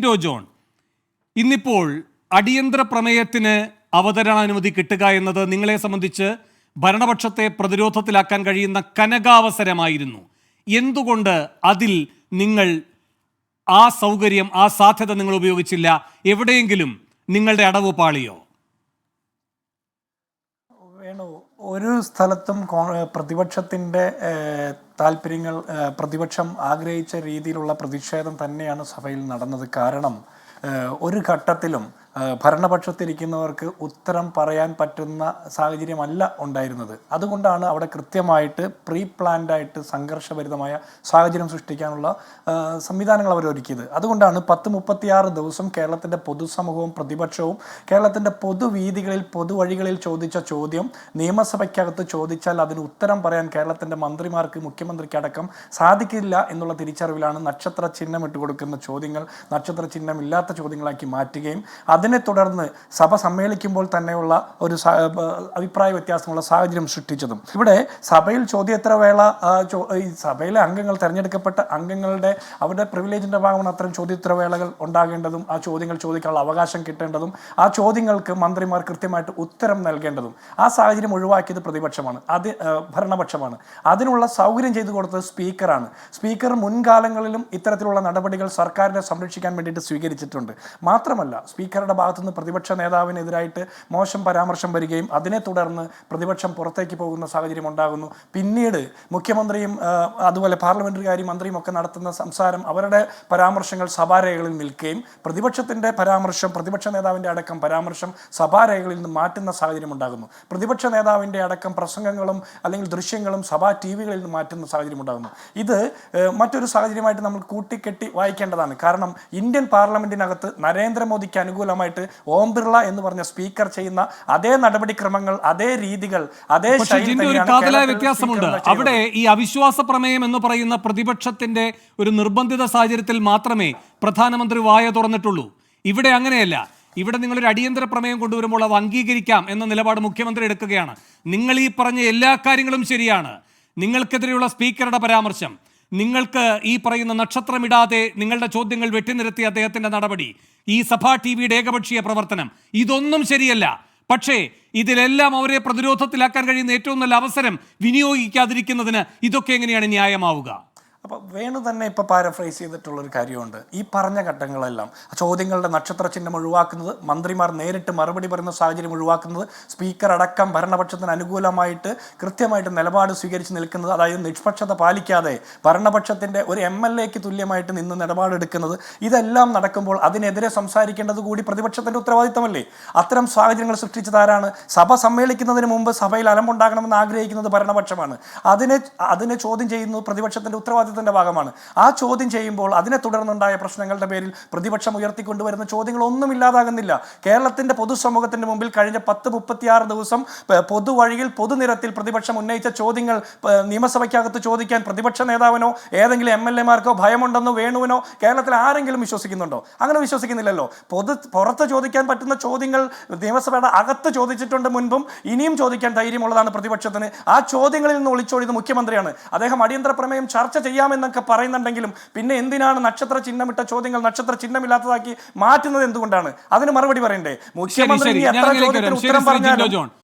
Jinto John, ഇന്നിപ്പോൾ അടിയന്തര പ്രമേയത്തിന് അവതരണാനുമതി കിട്ടുക എന്നത് നിങ്ങളെ സംബന്ധിച്ച് ഭരണപക്ഷത്തെ പ്രതിരോധത്തിലാക്കാൻ കഴിയുന്ന കനകാവസരമായിരുന്നു. എന്തുകൊണ്ട് അതിൽ നിങ്ങൾ ആ സൗകര്യം, ആ സാധ്യത നിങ്ങൾ ഉപയോഗിച്ചില്ല? എവിടെയെങ്കിലും നിങ്ങളുടെ അടവ് പാളിയോ? ഒരു സ്ഥലത്തും പ്രതിപക്ഷത്തിൻ്റെ താല്പര്യങ്ങൾ, പ്രതിപക്ഷം ആഗ്രഹിച്ച രീതിയിലുള്ള പ്രതിഷേധം തന്നെയാണ് സഭയിൽ നടന്നത്. കാരണം ഒരു ഘട്ടത്തിലും ഭരണപക്ഷത്തിരിക്കുന്നവർക്ക് ഉത്തരം പറയാൻ പറ്റുന്ന സാഹചര്യമല്ല ഉണ്ടായിരുന്നത്. അതുകൊണ്ടാണ് അവിടെ കൃത്യമായിട്ട് പ്രീ പ്ലാൻഡായിട്ട് സംഘർഷഭരിതമായ സാഹചര്യം സൃഷ്ടിക്കാനുള്ള സംവിധാനങ്ങൾ അവർ ഒരുക്കിയത്. അതുകൊണ്ടാണ് 36 ദിവസം കേരളത്തിൻ്റെ പൊതുസമൂഹവും പ്രതിപക്ഷവും കേരളത്തിൻ്റെ പൊതുവീതികളിൽ പൊതുവഴികളിൽ ചോദിച്ച ചോദ്യം നിയമസഭയ്ക്കകത്ത് ചോദിച്ചാൽ അതിന് ഉത്തരം പറയാൻ കേരളത്തിൻ്റെ മന്ത്രിമാർക്ക്, മുഖ്യമന്ത്രിക്ക് അടക്കം സാധിക്കില്ല എന്നുള്ള തിരിച്ചറിവിലാണ് നക്ഷത്ര ചിഹ്നം ഇട്ടുകൊടുക്കുന്ന ചോദ്യങ്ങൾ നക്ഷത്ര ചിഹ്നമില്ലാത്ത ചോദ്യങ്ങളാക്കി മാറ്റുകയും അതിനെ തുടർന്ന് സഭ സമ്മേളിക്കുമ്പോൾ തന്നെയുള്ള ഒരു അഭിപ്രായ വ്യത്യാസമുള്ള സാഹചര്യം സൃഷ്ടിച്ചതും. ഇവിടെ സഭയിൽ ചോദ്യോത്തരവേള, ഈ സഭയിലെ അംഗങ്ങൾ, തെരഞ്ഞെടുക്കപ്പെട്ട അംഗങ്ങളുടെ അവരുടെ പ്രിവിലേജിൻ്റെ ഭാഗമാണ് അത്തരം ചോദ്യോത്തരവേളകൾ ഉണ്ടാകേണ്ടതും ആ ചോദ്യങ്ങൾ ചോദിക്കാനുള്ള അവകാശം കിട്ടേണ്ടതും ആ ചോദ്യങ്ങൾക്ക് മന്ത്രിമാർ കൃത്യമായിട്ട് ഉത്തരം നൽകേണ്ടതും. ആ സാഹചര്യം ഒഴിവാക്കിയത് പ്രതിപക്ഷമാണ്, ഭരണപക്ഷമാണ്. അതിനുള്ള സൗകര്യം ചെയ്തു കൊടുത്തത് സ്പീക്കറാണ്. സ്പീക്കർ മുൻകാലങ്ങളിലും ഇത്തരത്തിലുള്ള നടപടികൾ സർക്കാരിനെ സംരക്ഷിക്കാൻ വേണ്ടിയിട്ട് സ്വീകരിച്ചിട്ടുണ്ട്. മാത്രമല്ല, സ്പീക്കറുടെ ഭാഗത്തുനിന്ന് പ്രതിപക്ഷ നേതാവിനെതിരായിട്ട് മോശം പരാമർശം വരികയും അതിനെ തുടർന്ന് പ്രതിപക്ഷം പുറത്തേക്ക് പോകുന്ന സാഹചര്യം ഉണ്ടാകുന്നു. പിന്നീട് മുഖ്യമന്ത്രിയും അതുപോലെ പാർലമെന്ററി കാര്യ മന്ത്രിയും ഒക്കെ നടത്തുന്ന സംസാരം, അവരുടെ പരാമർശങ്ങൾ സഭാരേഖകളിൽ നിൽക്കുകയും പ്രതിപക്ഷത്തിൻ്റെ പരാമർശം, പ്രതിപക്ഷ നേതാവിൻ്റെ അടക്കം പരാമർശം സഭാരേഖകളിൽ നിന്ന് മാറ്റുന്ന സാഹചര്യം ഉണ്ടാകുന്നു. പ്രതിപക്ഷ നേതാവിൻ്റെ അടക്കം പ്രസംഗങ്ങളും അല്ലെങ്കിൽ ദൃശ്യങ്ങളും സഭാ ടിവികളിൽ നിന്ന് മാറ്റുന്ന സാഹചര്യം ഉണ്ടാകുന്നു. ഇത് മറ്റൊരു സാഹചര്യമായിട്ട് നമ്മൾ കൂട്ടിക്കെട്ടി വായിക്കേണ്ടതാണ്. കാരണം ഇന്ത്യൻ പാർലമെന്റിനകത്ത് നരേന്ദ്രമോദിക്ക് അനുകൂലമായിട്ട് ഓം ബിർള എന്ന് പറഞ്ഞ സ്പീക്കർ ചെയ്യുന്ന അതേ നടപടിക്രമങ്ങൾ, അതേ രീതികൾ, അതേ വ്യത്യാസമുണ്ട്. അവിടെ ഈ അവിശ്വാസ പ്രമേയം എന്ന് പറയുന്ന പ്രതിപക്ഷത്തിന്റെ ഒരു നിർബന്ധിത സാഹചര്യത്തിൽ മാത്രമേ പ്രധാനമന്ത്രി വായ തുറന്നിട്ടുള്ളൂ. ഇവിടെ അങ്ങനെയല്ല. ഇവിടെ നിങ്ങളൊരു അടിയന്തര പ്രമേയം കൊണ്ടുവരുമ്പോൾ അത് അംഗീകരിക്കാം എന്ന നിലപാട് മുഖ്യമന്ത്രി എടുക്കുകയാണ്. നിങ്ങൾ ഈ പറഞ്ഞ എല്ലാ കാര്യങ്ങളും ശരിയാണ്. നിങ്ങൾക്കെതിരെയുള്ള സ്പീക്കറുടെ പരാമർശം, നിങ്ങൾക്ക് ഈ പറയുന്ന നക്ഷത്രമിടാതെ നിങ്ങളുടെ ചോദ്യങ്ങൾ വെട്ടിനിരത്തിയ അദ്ദേഹത്തിന്റെ നടപടി, ഈ സഭാ ടിവിയുടെ ഏകപക്ഷീയ പ്രവർത്തനം, ഇതൊന്നും ശരിയല്ല. പക്ഷേ ഇതിലെല്ലാം അവരെ പ്രതിരോധത്തിലാക്കാൻ കഴിയുന്ന ഏറ്റവും നല്ല അവസരം വിനിയോഗിക്കാതിരിക്കുന്നതിന് ഇതൊക്കെ എങ്ങനെയാണ് ന്യായമാവുക? അപ്പോൾ വേണു തന്നെ ഇപ്പോൾ പാരഫ്രൈസ് ചെയ്തിട്ടുള്ളൊരു കാര്യമുണ്ട്. ഈ പറഞ്ഞ ഘട്ടങ്ങളെല്ലാം ചോദ്യങ്ങളുടെ നക്ഷത്ര ചിഹ്നം ഒഴിവാക്കുന്നത്, മന്ത്രിമാർ നേരിട്ട് മറുപടി പറയുന്ന സാഹചര്യം ഒഴിവാക്കുന്നത്, സ്പീക്കർ അടക്കം ഭരണപക്ഷത്തിന് അനുകൂലമായിട്ട് കൃത്യമായിട്ട് നിലപാട് സ്വീകരിച്ച് നിൽക്കുന്നത്, അതായത് നിഷ്പക്ഷത പാലിക്കാതെ ഭരണപക്ഷത്തിൻ്റെ ഒരു MLAക്ക് തുല്യമായിട്ട് നിന്ന് നിലപാടെടുക്കുന്നത്, ഇതെല്ലാം നടക്കുമ്പോൾ അതിനെതിരെ സംസാരിക്കേണ്ടത് കൂടി പ്രതിപക്ഷത്തിൻ്റെ ഉത്തരവാദിത്തമല്ലേ? അത്തരം സാഹചര്യങ്ങൾ സൃഷ്ടിച്ചതാരാണ്? സഭ സമ്മേളിക്കുന്നതിന് മുമ്പ് സഭയിൽ അലമ്പുണ്ടാകണമെന്ന് ആഗ്രഹിക്കുന്നത് ഭരണപക്ഷമാണ്. അതിനെ ചോദ്യം ചെയ്യുന്നത് പ്രതിപക്ഷത്തിൻ്റെ ഉത്തരവാദിത്തം ഭാഗമാണ്. ആ ചോദ്യം ചെയ്യുമ്പോൾ അതിനെ തുടർന്നുണ്ടായ പ്രശ്നങ്ങളുടെ പേരിൽ പ്രതിപക്ഷം ഉയർത്തിക്കൊണ്ടുവരുന്ന ചോദ്യങ്ങൾ ഒന്നും ഇല്ലാതാകുന്നില്ല. കേരളത്തിന്റെ പൊതുസമൂഹത്തിന്റെ മുമ്പിൽ കഴിഞ്ഞ 36 ദിവസം പൊതുവഴിയിൽ പൊതുനിരത്തിൽ പ്രതിപക്ഷം ഉന്നയിച്ച ചോദ്യങ്ങൾ നിയമസഭയ്ക്കകത്ത് ചോദിക്കാൻ പ്രതിപക്ഷ നേതാവിനോ ഏതെങ്കിലും MLAമാർക്കോ ഭയമുണ്ടെന്നോ വേണുവിനോ കേരളത്തിൽ ആരെങ്കിലും വിശ്വസിക്കുന്നുണ്ടോ? അങ്ങനെ വിശ്വസിക്കുന്നില്ലല്ലോ. പുറത്ത് ചോദിക്കാൻ പറ്റുന്ന ചോദ്യങ്ങൾ നിയമസഭയുടെ അകത്ത് ചോദിച്ചിട്ടുണ്ട് മുൻപും, ഇനിയും ചോദിക്കാൻ ധൈര്യമുള്ളതാണ് പ്രതിപക്ഷത്തിന്. ആ ചോദ്യങ്ങളിൽ നിന്ന് ഒളിച്ചോടിയത് മുഖ്യമന്ത്രിയാണ്. അദ്ദേഹം അടിയന്തര പ്രമേയം ചർച്ച ചെയ്യാമെന്നൊക്കെ പറയുന്നുണ്ടെങ്കിലും പിന്നെ എന്തിനാണ് നക്ഷത്ര ചിഹ്നമിട്ട ചോദ്യങ്ങൾ നക്ഷത്ര ചിഹ്നമില്ലാത്തതാക്കി മാറ്റുന്നത്? എന്തുകൊണ്ടാണ്? അതിന് മറുപടി പറയണ്ടേ? മുഖ്യമന്ത്രി എത്ര ചോദ്യത്തിന് ഉത്തരം പറഞ്ഞാലും